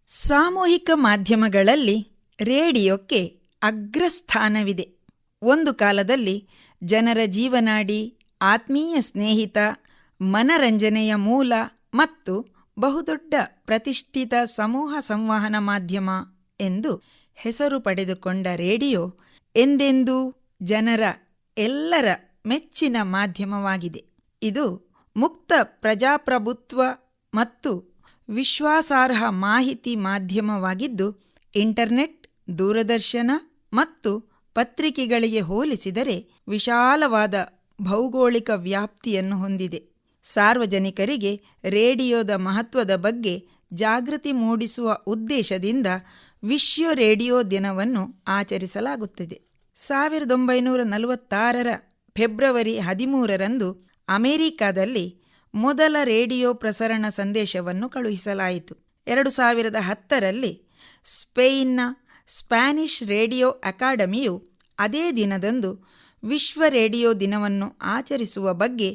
ಸಾಮೂಹಿಕ ಮಾಧ್ಯಮಗಳಲ್ಲಿ ರೇಡಿಯೋಕ್ಕೆ ಅಗ್ರಸ್ಥಾನವಿದೆ. ಒಂದು ಕಾಲದಲ್ಲಿ ಜನರ ಜೀವನಾಡಿ, ಆತ್ಮೀಯ ಸ್ನೇಹಿತ, ಮನರಂಜನೆಯ ಮೂಲ ಮತ್ತು ಬಹುದೊಡ್ಡ ಪ್ರತಿಷ್ಠಿತ ಸಮೂಹ ಸಂವಹನ ಮಾಧ್ಯಮ ಎಂದು ಹೆಸರು ಪಡೆದುಕೊಂಡ ರೇಡಿಯೋ ಎಂದೆಂದೂ ಜನರ ಎಲ್ಲರ ಮೆಚ್ಚಿನ ಮಾಧ್ಯಮವಾಗಿದೆ. ಇದು ಮುಕ್ತ ಪ್ರಜಾಪ್ರಭುತ್ವ ಮತ್ತು ವಿಶ್ವಾಸಾರ್ಹ ಮಾಹಿತಿ ಮಾಧ್ಯಮವಾಗಿದ್ದು, ಇಂಟರ್ನೆಟ್, ದೂರದರ್ಶನ ಮತ್ತು ಪತ್ರಿಕೆಗಳಿಗೆ ಹೋಲಿಸಿದರೆ ವಿಶಾಲವಾದ ಭೌಗೋಳಿಕ ವ್ಯಾಪ್ತಿಯನ್ನು ಹೊಂದಿದೆ. ಸಾರ್ವಜನಿಕರಿಗೆ ರೇಡಿಯೋದ ಮಹತ್ವದ ಬಗ್ಗೆ ಜಾಗೃತಿ ಮೂಡಿಸುವ ಉದ್ದೇಶದಿಂದ ವಿಶ್ವ ರೇಡಿಯೋ ದಿನವನ್ನು ಆಚರಿಸಲಾಗುತ್ತದೆ. 1946ರ ಫೆಬ್ರವರಿ 13ರಂದು ಅಮೆರಿಕಾದಲ್ಲಿ ಮೊದಲ ರೇಡಿಯೋ ಪ್ರಸರಣ ಸಂದೇಶವನ್ನು ಕಳುಹಿಸಲಾಯಿತು. 2010ರಲ್ಲಿ ಸ್ಪೇನ್ನ ಸ್ಪ್ಯಾನಿಷ್ ರೇಡಿಯೋ ಅಕಾಡೆಮಿಯು ಅದೇ ದಿನದಂದು ವಿಶ್ವ ರೇಡಿಯೋ ದಿನವನ್ನು ಆಚರಿಸುವ ಬಗ್ಗೆ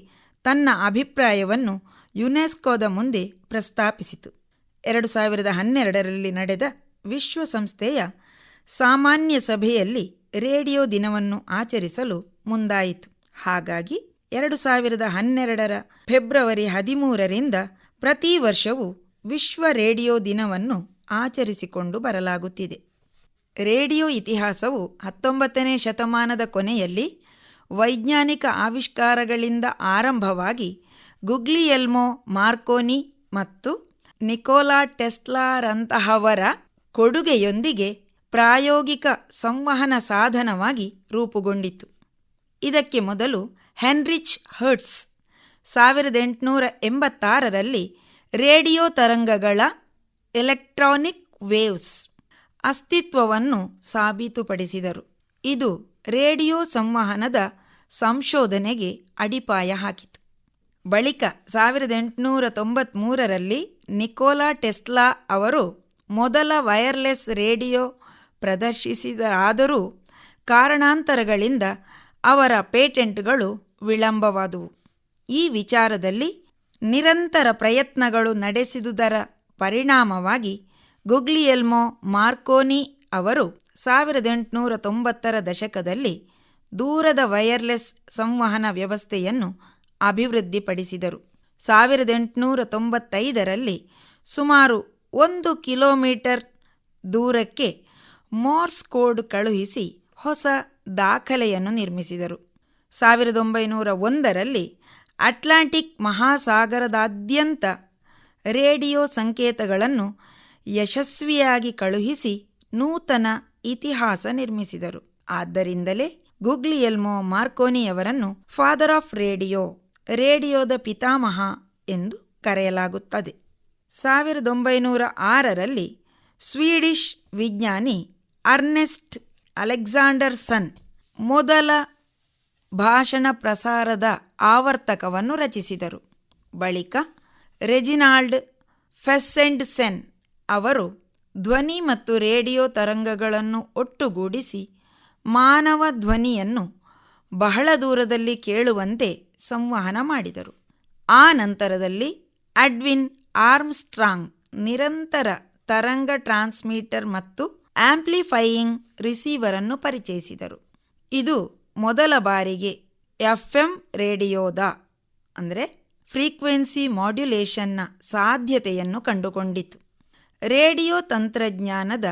ತನ್ನ ಅಭಿಪ್ರಾಯವನ್ನು ಯುನೆಸ್ಕೋದ ಮುಂದೆ ಪ್ರಸ್ತಾಪಿಸಿತು. 2012ರಲ್ಲಿ ನಡೆದ ವಿಶ್ವಸಂಸ್ಥೆಯ ಸಾಮಾನ್ಯ ಸಭೆಯಲ್ಲಿ ರೇಡಿಯೋ ದಿನವನ್ನು ಆಚರಿಸಲು ಮುಂದಾಯಿತು. ಹಾಗಾಗಿ 2012ರ ಫೆಬ್ರವರಿ 13ರಿಂದ ಪ್ರತಿ ವರ್ಷವೂ ವಿಶ್ವ ರೇಡಿಯೋ ದಿನವನ್ನು ಆಚರಿಸಿಕೊಂಡು ಬರಲಾಗುತ್ತಿದೆ. ರೇಡಿಯೋ ಇತಿಹಾಸವು 19ನೇ ಶತಮಾನದ ಕೊನೆಯಲ್ಲಿ ವೈಜ್ಞಾನಿಕ ಆವಿಷ್ಕಾರಗಳಿಂದ ಆರಂಭವಾಗಿ ಗುಗ್ಲಿಯೆಲ್ಮೊ ಮಾರ್ಕೋನಿ ಮತ್ತು ನಿಕೋಲಾ ಟೆಸ್ಲಾರಂತಹವರ ಕೊಡುಗೆಯೊಂದಿಗೆ ಪ್ರಾಯೋಗಿಕ ಸಂವಹನ ಸಾಧನವಾಗಿ ರೂಪುಗೊಂಡಿತು. ಇದಕ್ಕೆ ಮೊದಲು ಹೆನ್ರಿಚ್ ಹರ್ಟ್ಜ್ 1886ರಲ್ಲಿ ರೇಡಿಯೋ ತರಂಗಗಳ ಎಲೆಕ್ಟ್ರಾನಿಕ್ ವೇವ್ಸ್ ಅಸ್ತಿತ್ವವನ್ನು ಸಾಬೀತುಪಡಿಸಿದರು. ಇದು ರೇಡಿಯೋ ಸಂವಹನದ ಸಂಶೋಧನೆಗೆ ಅಡಿಪಾಯ ಹಾಕಿತು. ಬಳಿಕ 1893ರಲ್ಲಿ ನಿಕೋಲಾ ಟೆಸ್ಲಾ ಅವರು ಮೊದಲ ವೈರ್ಲೆಸ್ ರೇಡಿಯೋ ಪ್ರದರ್ಶಿಸಿದರಾದರೂ ಕಾರಣಾಂತರಗಳಿಂದ ಅವರ ಪೇಟೆಂಟ್ಗಳು ವಿಳಂಬವಾದವು. ಈ ವಿಚಾರದಲ್ಲಿ ನಿರಂತರ ಪ್ರಯತ್ನಗಳು ನಡೆಸಿದುದರ ಪರಿಣಾಮವಾಗಿ ಗುಗ್ಲಿಯೆಲ್ಮೊ ಮಾರ್ಕೋನಿ ಅವರು 1890ರ ದಶಕದಲ್ಲಿ ದೂರದ ವೈರ್ಲೆಸ್ ಸಂವಹನ ವ್ಯವಸ್ಥೆಯನ್ನು ಅಭಿವೃದ್ಧಿಪಡಿಸಿದರು. 1895ರಲ್ಲಿ ಸುಮಾರು 1 ಕಿಲೋಮೀಟರ್ ದೂರಕ್ಕೆ ಮೋರ್ಸ್ ಕೋಡ್ ಕಳುಹಿಸಿ ಹೊಸ ದಾಖಲೆಯನ್ನು ನಿರ್ಮಿಸಿದರು. 1901ರಲ್ಲಿ ಅಟ್ಲಾಂಟಿಕ್ ಮಹಾಸಾಗರದಾದ್ಯಂತ ರೇಡಿಯೋ ಸಂಕೇತಗಳನ್ನು ಯಶಸ್ವಿಯಾಗಿ ಕಳುಹಿಸಿ ನೂತನ ಇತಿಹಾಸ ನಿರ್ಮಿಸಿದರು. ಆದ್ದರಿಂದಲೇ ಗುಗ್ಲಿಯೆಲ್ಮೊ ಮಾರ್ಕೋನಿಯವರನ್ನು ಫಾದರ್ ಆಫ್ ರೇಡಿಯೋ, ರೇಡಿಯೋದ ಪಿತಾಮಹ ಎಂದು ಕರೆಯಲಾಗುತ್ತದೆ. 1906ರಲ್ಲಿ ಸ್ವೀಡಿಷ್ ವಿಜ್ಞಾನಿ ಅರ್ನೆಸ್ಟ್ ಅಲೆಕ್ಸಾಂಡರ್ಸನ್ ಮೊದಲ ಭಾಷಣ ಪ್ರಸಾರದ ಆವರ್ತಕವನ್ನು ರಚಿಸಿದರು. ಬಳಿಕ ರೆಜಿನಾಲ್ಡ್ ಫೆಸ್ಸೆಂಡ್ಸೆನ್ ಅವರು ಧ್ವನಿ ಮತ್ತು ರೇಡಿಯೋ ತರಂಗಗಳನ್ನು ಒಟ್ಟುಗೂಡಿಸಿ ಮಾನವ ಧ್ವನಿಯನ್ನು ಬಹಳ ದೂರದಲ್ಲಿ ಕೇಳುವಂತೆ ಸಂವಹನ ಮಾಡಿದರು. ಆ ನಂತರದಲ್ಲಿ ಎಡ್ವಿನ್ ಆರ್ಮ್ಸ್ಟ್ರಾಂಗ್ ನಿರಂತರ ತರಂಗ ಟ್ರಾನ್ಸ್ಮಿಟರ್ ಮತ್ತು ಆಂಪ್ಲಿಫೈಯಿಂಗ್ ರಿಸೀವರನ್ನು ಪರಿಚಯಿಸಿದರು. ಇದು ಮೊದಲ ಬಾರಿಗೆ FM ರೇಡಿಯೋದ ಫ್ರೀಕ್ವೆನ್ಸಿ ಮಾಡ್ಯುಲೇಷನ್ನ ಸಾಧ್ಯತೆಯನ್ನು ಕಂಡುಕೊಂಡಿತು. ರೇಡಿಯೋ ತಂತ್ರಜ್ಞಾನದ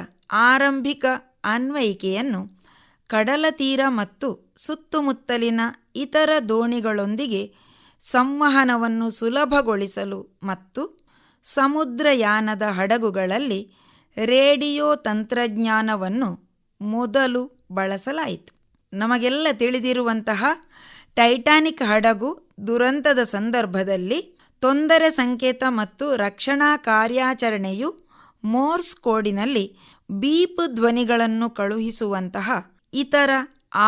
ಆರಂಭಿಕ ಅನ್ವಯಿಕೆಯನ್ನು ಕಡಲತೀರ ಮತ್ತು ಸುತ್ತಮುತ್ತಲಿನ ಇತರ ದೋಣಿಗಳೊಂದಿಗೆ ಸಂವಹನವನ್ನು ಸುಲಭಗೊಳಿಸಲು ಮತ್ತು ಸಮುದ್ರಯಾನದ ಹಡಗುಗಳಲ್ಲಿ ರೇಡಿಯೋ ತಂತ್ರಜ್ಞಾನವನ್ನು ಮೊದಲು ಬಳಸಲಾಯಿತು. ನಮಗೆಲ್ಲ ತಿಳಿದಿರುವಂತಹ ಟೈಟಾನಿಕ್ ಹಡಗು ದುರಂತದ ಸಂದರ್ಭದಲ್ಲಿ ತೊಂದರೆ ಸಂಕೇತ ಮತ್ತು ರಕ್ಷಣಾ ಕಾರ್ಯಾಚರಣೆಯು ಮೋರ್ಸ್ ಕೋಡಿನಲ್ಲಿ ಬೀಪ್ ಧ್ವನಿಗಳನ್ನು ಕಳುಹಿಸುವಂತಹ ಇತರ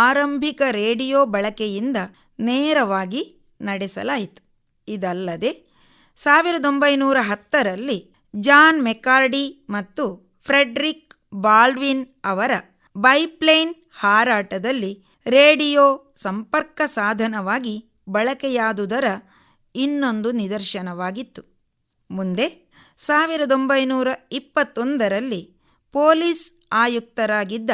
ಆರಂಭಿಕ ರೇಡಿಯೋ ಬಳಕೆಯಿಂದ ನೇರವಾಗಿ ನಡೆಸಲಾಯಿತು. ಇದಲ್ಲದೆ 1910ರಲ್ಲಿ ಜಾನ್ ಮೆಕಾರ್ಡಿ ಮತ್ತು ಫ್ರೆಡ್ರಿಕ್ ಬಾಲ್ಡ್ವಿನ್ ಅವರ ಬೈಪ್ಲೇನ್ ಹಾರಾಟದಲ್ಲಿ ರೇಡಿಯೋ ಸಂಪರ್ಕ ಸಾಧನವಾಗಿ ಬಳಕೆಯಾದುದರ ಇನ್ನೊಂದು ನಿದರ್ಶನವಾಗಿತ್ತು. ಮುಂದೆ 1921ರಲ್ಲಿ ಪೊಲೀಸ್ ಆಯುಕ್ತರಾಗಿದ್ದ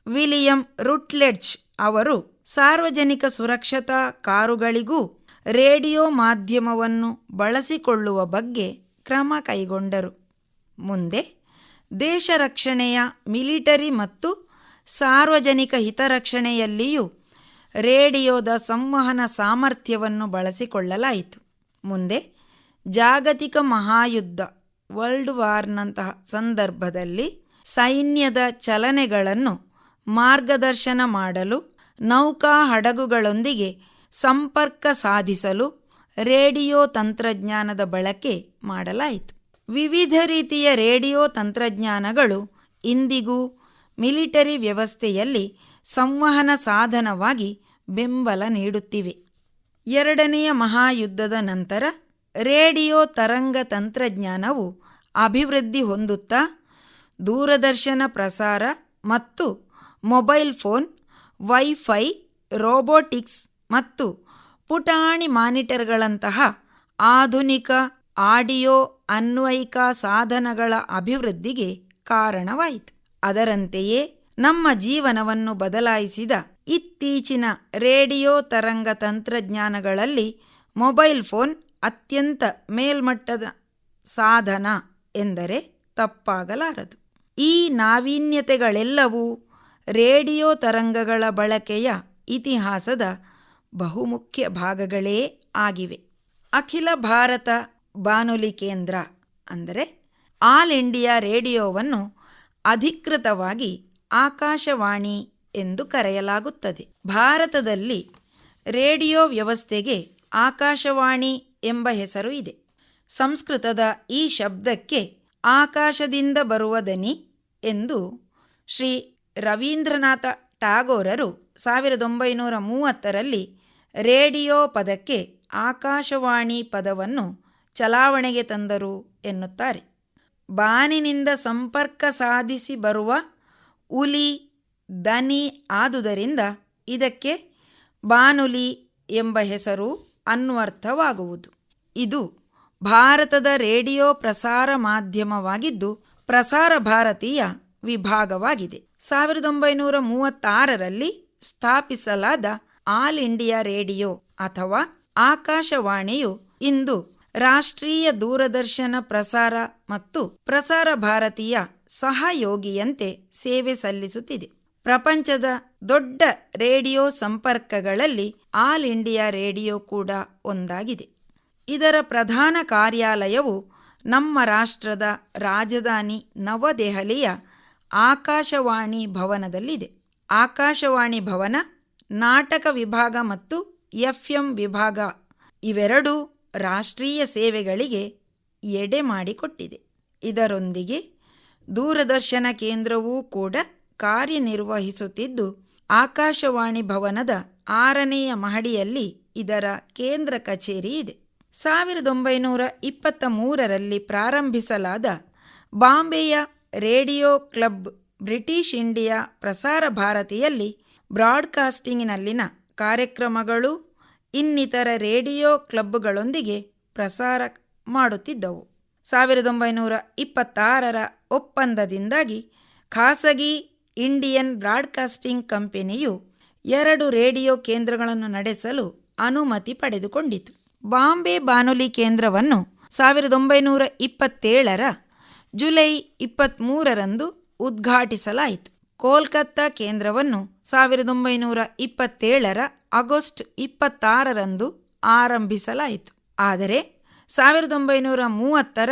ವಿಲಿಯಂ ರೂಟ್ಲೆಡ್ಜ್ ಅವರು ಸಾರ್ವಜನಿಕ ಸುರಕ್ಷತಾ ಕಾರುಗಳಿಗೂ ರೇಡಿಯೋ ಮಾಧ್ಯಮವನ್ನು ಬಳಸಿಕೊಳ್ಳುವ ಬಗ್ಗೆ ಕ್ರಮ ಕೈಗೊಂಡರು. ಮುಂದೆ ದೇಶ ರಕ್ಷಣೆಯ ಮಿಲಿಟರಿ ಮತ್ತು ಸಾರ್ವಜನಿಕ ಹಿತರಕ್ಷಣೆಯಲ್ಲಿಯೂ ರೇಡಿಯೋದ ಸಂವಹನ ಸಾಮರ್ಥ್ಯವನ್ನು ಬಳಸಿಕೊಳ್ಳಲಾಯಿತು. ಮುಂದೆ ಜಾಗತಿಕ ಮಹಾಯುದ್ಧ ವರ್ಲ್ಡ್ ವಾರ್ನಂತಹ ಸಂದರ್ಭದಲ್ಲಿ ಸೈನ್ಯದ ಚಲನೆಗಳನ್ನು ಮಾರ್ಗದರ್ಶನ ಮಾಡಲು ನೌಕಾ ಹಡಗುಗಳೊಂದಿಗೆ ಸಂಪರ್ಕ ಸಾಧಿಸಲು ರೇಡಿಯೋ ತಂತ್ರಜ್ಞಾನದ ಬಳಕೆ ಮಾಡಲಾಯಿತು. ವಿವಿಧ ರೀತಿಯ ರೇಡಿಯೋ ತಂತ್ರಜ್ಞಾನಗಳು ಇಂದಿಗೂ ಮಿಲಿಟರಿ ವ್ಯವಸ್ಥೆಯಲ್ಲಿ ಸಂವಹನ ಸಾಧನವಾಗಿ ಬೆಂಬಲ ನೀಡುತ್ತಿವೆ. ಎರಡನೆಯ ಮಹಾಯುದ್ಧದ ನಂತರ ರೇಡಿಯೋ ತರಂಗ ತಂತ್ರಜ್ಞಾನವು ಅಭಿವೃದ್ಧಿ ಹೊಂದುತ್ತಾ ದೂರದರ್ಶನ ಪ್ರಸಾರ ಮತ್ತು ಮೊಬೈಲ್ ಫೋನ್, ವೈಫೈ, ರೋಬೋಟಿಕ್ಸ್ ಮತ್ತು ಪುಟಾಣಿ ಮಾನಿಟರ್ಗಳಂತಹ ಆಧುನಿಕ ಆಡಿಯೋ ಅನ್ವಯಿಕ ಸಾಧನಗಳ ಅಭಿವೃದ್ಧಿಗೆ ಕಾರಣವಾಯಿತು. ಅದರಂತೆಯೇ ನಮ್ಮ ಜೀವನವನ್ನು ಬದಲಾಯಿಸಿದ ಇತ್ತೀಚಿನ ರೇಡಿಯೋ ತರಂಗ ತಂತ್ರಜ್ಞಾನಗಳಲ್ಲಿ ಮೊಬೈಲ್ ಫೋನ್ ಅತ್ಯಂತ ಮೇಲ್ಮಟ್ಟದ ಸಾಧನ ಎಂದರೆ ತಪ್ಪಾಗಲಾರದು. ಈ ನಾವೀನ್ಯತೆಗಳೆಲ್ಲವೂ ರೇಡಿಯೋ ತರಂಗಗಳ ಬಳಕೆಯ ಇತಿಹಾಸದ ಬಹುಮುಖ್ಯ ಭಾಗಗಳೇ ಆಗಿವೆ. ಅಖಿಲ ಭಾರತ ಬಾನುಲಿ ಕೇಂದ್ರ ಅಂದರೆ ಆಲ್ ಇಂಡಿಯಾ ರೇಡಿಯೋವನ್ನು ಅಧಿಕೃತವಾಗಿ ಆಕಾಶವಾಣಿ ಎಂದು ಕರೆಯಲಾಗುತ್ತದೆ. ಭಾರತದಲ್ಲಿ ರೇಡಿಯೋ ವ್ಯವಸ್ಥೆಗೆ ಆಕಾಶವಾಣಿ ಎಂಬ ಹೆಸರು ಇದೆ. ಸಂಸ್ಕೃತದ ಈ ಶಬ್ದಕ್ಕೆ ಆಕಾಶದಿಂದ ಬರುವ ದನಿ ಎಂದು ಶ್ರೀ ರವೀಂದ್ರನಾಥ ಟಾಗೋರರು 1930ರಲ್ಲಿ ರೇಡಿಯೋ ಪದಕ್ಕೆ ಆಕಾಶವಾಣಿ ಪದವನ್ನು ಚಲಾವಣೆಗೆ ತಂದರು ಎನ್ನುತ್ತಾರೆ. ಬಾನಿನಿಂದ ಸಂಪರ್ಕ ಸಾಧಿಸಿ ಬರುವ ಉಲಿ ದನಿ ಆದುದರಿಂದ ಇದಕ್ಕೆ ಬಾನುಲಿ ಎಂಬ ಹೆಸರು ಅನ್ವರ್ಥವಾಗುವುದು. ಇದು ಭಾರತದ ರೇಡಿಯೋ ಪ್ರಸಾರ ಮಾಧ್ಯಮವಾಗಿದ್ದು ಪ್ರಸಾರ ಭಾರತೀಯ ವಿಭಾಗವಾಗಿದೆ. 1936ರಲ್ಲಿ ಸ್ಥಾಪಿಸಲಾದ ಆಲ್ ಇಂಡಿಯಾ ರೇಡಿಯೋ ಅಥವಾ ಆಕಾಶವಾಣಿಯು ಇಂದು ರಾಷ್ಟ್ರೀಯ ದೂರದರ್ಶನ ಪ್ರಸಾರ ಮತ್ತು ಪ್ರಸಾರ ಭಾರತೀಯ ಸಹಯೋಗಿಯಂತೆ ಸೇವೆ ಸಲ್ಲಿಸುತ್ತಿದೆ. ಪ್ರಪಂಚದ ದೊಡ್ಡ ರೇಡಿಯೋ ಸಂಪರ್ಕಗಳಲ್ಲಿ ಆಲ್ ಇಂಡಿಯಾ ರೇಡಿಯೋ ಕೂಡ ಒಂದಾಗಿದೆ. ಇದರ ಪ್ರಧಾನ ಕಾರ್ಯಾಲಯವು ನಮ್ಮ ರಾಷ್ಟ್ರದ ರಾಜಧಾನಿ ನವದೆಹಲಿಯ ಆಕಾಶವಾಣಿ ಭವನದಲ್ಲಿದೆ. ಆಕಾಶವಾಣಿ ಭವನ ನಾಟಕ ವಿಭಾಗ ಮತ್ತು FM ವಿಭಾಗ ಇವೆರಡೂ ರಾಷ್ಟ್ರೀಯ ಸೇವೆಗಳಿಗೆ ಎಡೆ ಮಾಡಿಕೊಟ್ಟಿದೆ. ಇದರೊಂದಿಗೆ ದೂರದರ್ಶನ ಕೇಂದ್ರವೂ ಕೂಡ ಕಾರ್ಯನಿರ್ವಹಿಸುತ್ತಿದ್ದು ಆಕಾಶವಾಣಿ ಭವನದ 6ನೆಯ ಮಹಡಿಯಲ್ಲಿ ಇದರ ಕೇಂದ್ರ ಕಚೇರಿ ಇದೆ. 1923ರಲ್ಲಿ ಪ್ರಾರಂಭಿಸಲಾದ ಬಾಂಬೆಯ ರೇಡಿಯೋ ಕ್ಲಬ್ ಬ್ರಿಟಿಷ್ ಇಂಡಿಯಾ ಪ್ರಸಾರ ಭಾರತಿಯಲ್ಲಿ ಬ್ರಾಡ್ಕಾಸ್ಟಿಂಗಿನಲ್ಲಿನ ಕಾರ್ಯಕ್ರಮಗಳು ಇನ್ನಿತರ ರೇಡಿಯೋ ಕ್ಲಬ್ಗಳೊಂದಿಗೆ ಪ್ರಸಾರ ಮಾಡುತ್ತಿದ್ದವು. 1926ರ ಒಪ್ಪಂದದಿಂದಾಗಿ ಖಾಸಗಿ ಇಂಡಿಯನ್ ಬ್ರಾಡ್ಕಾಸ್ಟಿಂಗ್ ಕಂಪನಿಯು 2 ರೇಡಿಯೋ ಕೇಂದ್ರಗಳನ್ನು ನಡೆಸಲು ಅನುಮತಿ ಪಡೆದುಕೊಂಡಿತು. ಬಾಂಬೆ ಬಾನುಲಿ ಕೇಂದ್ರವನ್ನು 1927ರ ಜುಲೈ 23ರಂದು ಉದ್ಘಾಟಿಸಲಾಯಿತು. ಕೋಲ್ಕತ್ತಾ ಕೇಂದ್ರವನ್ನು 1927ರ ಆಗಸ್ಟ್ 26ರಂದು ಆರಂಭಿಸಲಾಯಿತು. ಆದರೆ 1930ರ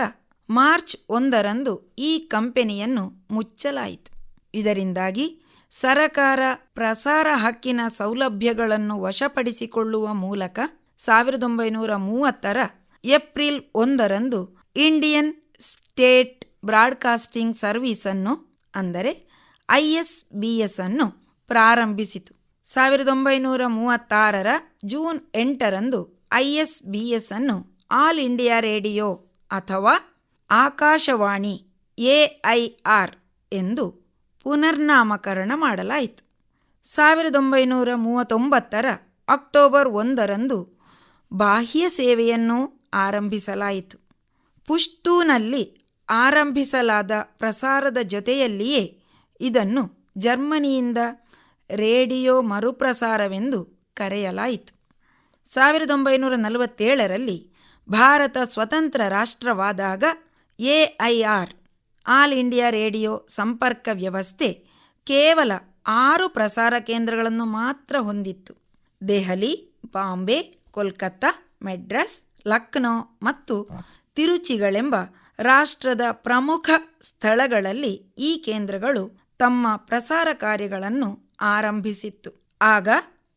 ಮಾರ್ಚ್ 1ರಂದು ಈ ಕಂಪನಿಯನ್ನು ಮುಚ್ಚಲಾಯಿತು. ಇದರಿಂದಾಗಿ ಸರಕಾರ ಪ್ರಸಾರ ಹಕ್ಕಿನ ಸೌಲಭ್ಯಗಳನ್ನು ವಶಪಡಿಸಿಕೊಳ್ಳುವ ಮೂಲಕ 1930ರ ಏಪ್ರಿಲ್ 1ರಂದು ಇಂಡಿಯನ್ ಸ್ಟೇಟ್ ಬ್ರಾಡ್ಕಾಸ್ಟಿಂಗ್ ಸರ್ವೀಸನ್ನು ಅಂದರೆ ISBS ಅನ್ನು ಪ್ರಾರಂಭಿಸಿತು. 1936ರ ಜೂನ್ 8ರಂದು ISBS ಅನ್ನು ಆಲ್ ಇಂಡಿಯಾ ರೇಡಿಯೋ ಅಥವಾ ಆಕಾಶವಾಣಿ AIR ಎಂದು ಪುನರ್ನಾಮಕರಣ ಮಾಡಲಾಯಿತು. 1939ರ ಅಕ್ಟೋಬರ್ 1ರಂದು ಬಾಹ್ಯ ಸೇವೆಯನ್ನು ಆರಂಭಿಸಲಾಯಿತು. ಪುಷ್ಟೂನಲ್ಲಿ ಆರಂಭಿಸಲಾದ ಪ್ರಸಾರದ ಜೊತೆಯಲ್ಲಿಯೇ ಇದನ್ನು ಜರ್ಮನಿಯಿಂದ ರೇಡಿಯೋ ಮರುಪ್ರಸಾರವೆಂದು ಕರೆಯಲಾಯಿತು. 1947ರಲ್ಲಿ ಭಾರತ ಸ್ವತಂತ್ರ ರಾಷ್ಟ್ರವಾದಾಗ AIR ಆಲ್ ಇಂಡಿಯಾ ರೇಡಿಯೋ ಸಂಪರ್ಕ ವ್ಯವಸ್ಥೆ ಕೇವಲ 6 ಪ್ರಸಾರ ಕೇಂದ್ರಗಳನ್ನು ಮಾತ್ರ ಹೊಂದಿತ್ತು. ದೆಹಲಿ, ಬಾಂಬೆ, ಕೋಲ್ಕತ್ತಾ, ಮೆಡ್ರಾಸ್, ಲಕ್ನೋ ಮತ್ತು ತಿರುಚಿಗಳೆಂಬ ರಾಷ್ಟ್ರದ ಪ್ರಮುಖ ಸ್ಥಳಗಳಲ್ಲಿ ಈ ಕೇಂದ್ರಗಳು ತಮ್ಮ ಪ್ರಸಾರ ಕಾರ್ಯಗಳನ್ನು ಆರಂಭಿಸಿತ್ತು. ಆಗ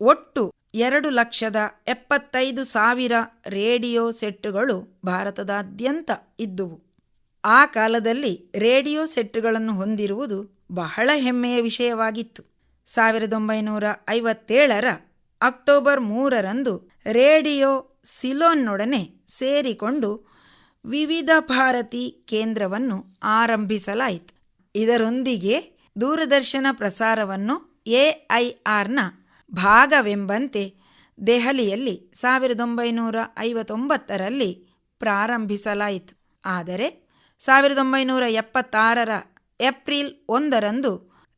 ಒಟ್ಟು 2,75,000 ರೇಡಿಯೋ ಸೆಟ್ಟುಗಳು ಭಾರತದಾದ್ಯಂತ ಇದ್ದುವು. ಆ ಕಾಲದಲ್ಲಿ ರೇಡಿಯೋ ಸೆಟ್ಟುಗಳನ್ನು ಹೊಂದಿರುವುದು ಬಹಳ ಹೆಮ್ಮೆಯ ವಿಷಯವಾಗಿತ್ತು. 1957ರ ಅಕ್ಟೋಬರ್ 3ರಂದು ರೇಡಿಯೋ ಸಿಲೋನ್ನೊಡನೆ ಸೇರಿಕೊಂಡು ವಿವಿಧ ಭಾರತಿ ಕೇಂದ್ರವನ್ನು ಆರಂಭಿಸಲಾಯಿತು. ಇದರೊಂದಿಗೆ ದೂರದರ್ಶನ ಪ್ರಸಾರವನ್ನು AIRನ ಭಾಗವೆಂಬಂತೆ ದೆಹಲಿಯಲ್ಲಿ 1959ರಲ್ಲಿ ಪ್ರಾರಂಭಿಸಲಾಯಿತು. ಆದರೆ 1976ರ ಏಪ್ರಿಲ್ 1ರಂದು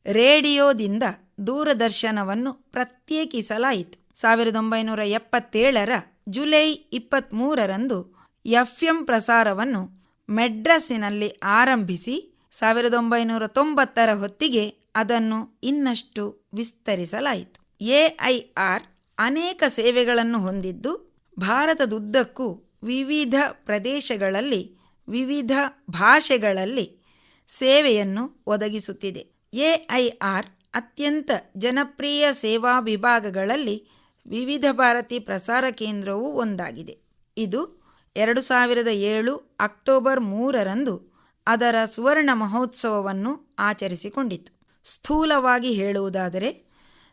ರೇಡಿಯೋದಿಂದ ದೂರದರ್ಶನವನ್ನು ಪ್ರತ್ಯೇಕಿಸಲಾಯಿತು. 1977ರ ಜುಲೈ 23ರಂದು FM ಪ್ರಸಾರವನ್ನು ಮೆಡ್ರಾಸಿನಲ್ಲಿ ಆರಂಭಿಸಿ 1990ರ ಹೊತ್ತಿಗೆ ಅದನ್ನು ಇನ್ನಷ್ಟು ವಿಸ್ತರಿಸಲಾಯಿತು. AIR ಅನೇಕ ಸೇವೆಗಳನ್ನು ಹೊಂದಿದ್ದು ಭಾರತದುದ್ದಕ್ಕೂ ವಿವಿಧ ಪ್ರದೇಶಗಳಲ್ಲಿ ವಿವಿಧ ಭಾಷೆಗಳಲ್ಲಿ ಸೇವೆಯನ್ನು ಒದಗಿಸುತ್ತಿದೆ. AIR ಅತ್ಯಂತ ಜನಪ್ರಿಯ ಸೇವಾ ವಿಭಾಗಗಳಲ್ಲಿ ವಿವಿಧ ಭಾರತಿ ಪ್ರಸಾರ ಕೇಂದ್ರವೂ ಒಂದಾಗಿದೆ. ಇದು 2007 ಅಕ್ಟೋಬರ್ 3ರಂದು ಅದರ ಸುವರ್ಣ ಮಹೋತ್ಸವವನ್ನು ಆಚರಿಸಿಕೊಂಡಿತು. ಸ್ಥೂಲವಾಗಿ ಹೇಳುವುದಾದರೆ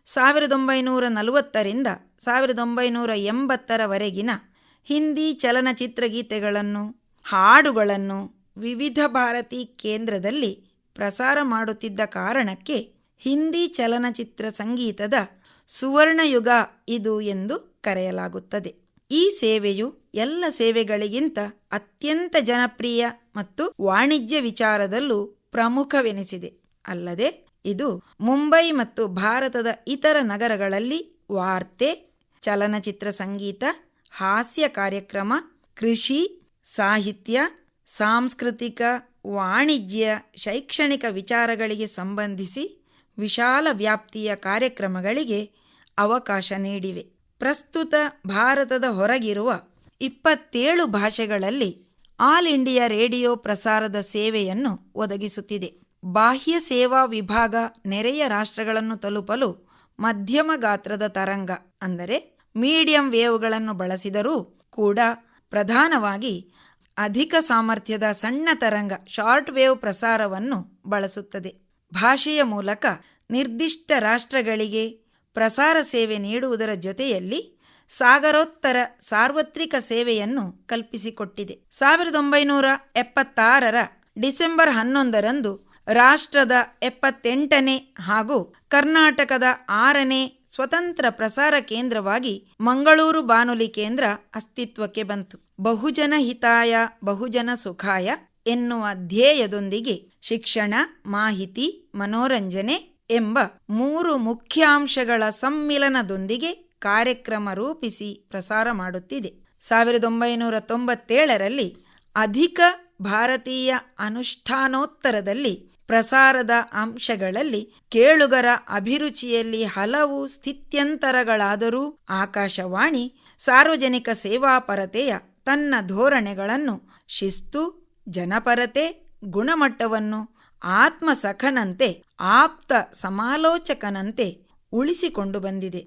1940ರಿಂದ 1980ರವರೆಗಿನ ಹಿಂದಿ ಚಲನಚಿತ್ರ ಗೀತೆಗಳನ್ನು, ಹಾಡುಗಳನ್ನು ವಿವಿಧ ಭಾರತಿ ಕೇಂದ್ರದಲ್ಲಿ ಪ್ರಸಾರ ಮಾಡುತ್ತಿದ್ದ ಕಾರಣಕ್ಕೆ ಹಿಂದಿ ಚಲನಚಿತ್ರ ಸಂಗೀತದ ಸುವರ್ಣಯುಗ ಇದು ಎಂದು ಕರೆಯಲಾಗುತ್ತದೆ. ಈ ಸೇವೆಯು ಎಲ್ಲ ಸೇವೆಗಳಿಗಿಂತ ಅತ್ಯಂತ ಜನಪ್ರಿಯ ಮತ್ತು ವಾಣಿಜ್ಯ ವಿಚಾರದಲ್ಲೂ ಪ್ರಮುಖವೆನಿಸಿದೆ. ಅಲ್ಲದೆ ಇದು ಮುಂಬೈ ಮತ್ತು ಭಾರತದ ಇತರ ನಗರಗಳಲ್ಲಿ ವಾರ್ತೆ, ಚಲನಚಿತ್ರ ಸಂಗೀತ, ಹಾಸ್ಯ ಕಾರ್ಯಕ್ರಮ, ಕೃಷಿ, ಸಾಹಿತ್ಯ, ಸಾಂಸ್ಕೃತಿಕ, ವಾಣಿಜ್ಯ, ಶೈಕ್ಷಣಿಕ ವಿಚಾರಗಳಿಗೆ ಸಂಬಂಧಿಸಿ ವಿಶಾಲ ವ್ಯಾಪ್ತಿಯ ಕಾರ್ಯಕ್ರಮಗಳಿಗೆ ಅವಕಾಶ ನೀಡಿವೆ. ಪ್ರಸ್ತುತ ಭಾರತದ ಹೊರಗಿರುವ 27 ಭಾಷೆಗಳಲ್ಲಿ ಆಲ್ ಇಂಡಿಯಾ ರೇಡಿಯೋ ಪ್ರಸಾರದ ಸೇವೆಯನ್ನು ಒದಗಿಸುತ್ತಿದೆ. ಬಾಹ್ಯ ಸೇವಾ ವಿಭಾಗ ನೆರೆಯ ರಾಷ್ಟ್ರಗಳನ್ನು ತಲುಪಲು ಮಧ್ಯಮ ಗಾತ್ರದ ತರಂಗ ಅಂದರೆ ಮೀಡಿಯಂ ವೇವ್ಗಳನ್ನು ಬಳಸಿದರೂ ಕೂಡ ಪ್ರಧಾನವಾಗಿ ಅಧಿಕ ಸಾಮರ್ಥ್ಯದ ಸಣ್ಣ ತರಂಗ ಶಾರ್ಟ್ ವೇವ್ ಪ್ರಸಾರವನ್ನು ಬಳಸುತ್ತದೆ. ಭಾಷೆಯ ಮೂಲಕ ನಿರ್ದಿಷ್ಟ ರಾಷ್ಟ್ರಗಳಿಗೆ ಪ್ರಸಾರ ಸೇವೆ ನೀಡುವುದರ ಜೊತೆಯಲ್ಲಿ ಸಾಗರೋತ್ತರ ಸಾರ್ವತ್ರಿಕ ಸೇವೆಯನ್ನು ಕಲ್ಪಿಸಿಕೊಟ್ಟಿದೆ. 1976ರ ಡಿಸೆಂಬರ್ 11ರಂದು ರಾಷ್ಟ್ರದ 78ನೇ ಹಾಗೂ ಕರ್ನಾಟಕದ 6ನೇ ಸ್ವತಂತ್ರ ಪ್ರಸಾರ ಕೇಂದ್ರವಾಗಿ ಮಂಗಳೂರು ಬಾನುಲಿ ಕೇಂದ್ರ ಅಸ್ತಿತ್ವಕ್ಕೆ ಬಂತು. ಬಹುಜನ ಹಿತಾಯ ಬಹುಜನ ಸುಖಾಯ ಎನ್ನುವ ಧ್ಯೇಯದೊಂದಿಗೆ ಶಿಕ್ಷಣ, ಮಾಹಿತಿ, ಮನೋರಂಜನೆ ಎಂಬ 3 ಮುಖ್ಯಾಂಶಗಳ ಸಮ್ಮಿಲನದೊಂದಿಗೆ ಕಾರ್ಯಕ್ರಮ ರೂಪಿಸಿ ಪ್ರಸಾರ ಮಾಡುತ್ತಿದೆ. 1997ರಲ್ಲಿ ಅಧಿಕ ಭಾರತೀಯ ಅನುಷ್ಠಾನೋತ್ತರದಲ್ಲಿ ಪ್ರಸಾರದ ಅಂಶಗಳಲ್ಲಿ ಕೇಳುಗರ ಅಭಿರುಚಿಯಲ್ಲಿ ಹಲವು ಸ್ಥಿತ್ಯಂತರಗಳಾದರೂ ಆಕಾಶವಾಣಿ ಸಾರ್ವಜನಿಕ ಸೇವಾಪರತೆಯ ತನ್ನ ಧೋರಣೆಗಳನ್ನು ಶಿಸ್ತು, ಜನಪರತೆ, ಗುಣಮಟ್ಟವನ್ನು ಆತ್ಮಸಖನಂತೆ, ಆಪ್ತ ಸಮಾಲೋಚಕನಂತೆ ಉಳಿಸಿಕೊಂಡು ಬಂದಿದೆ.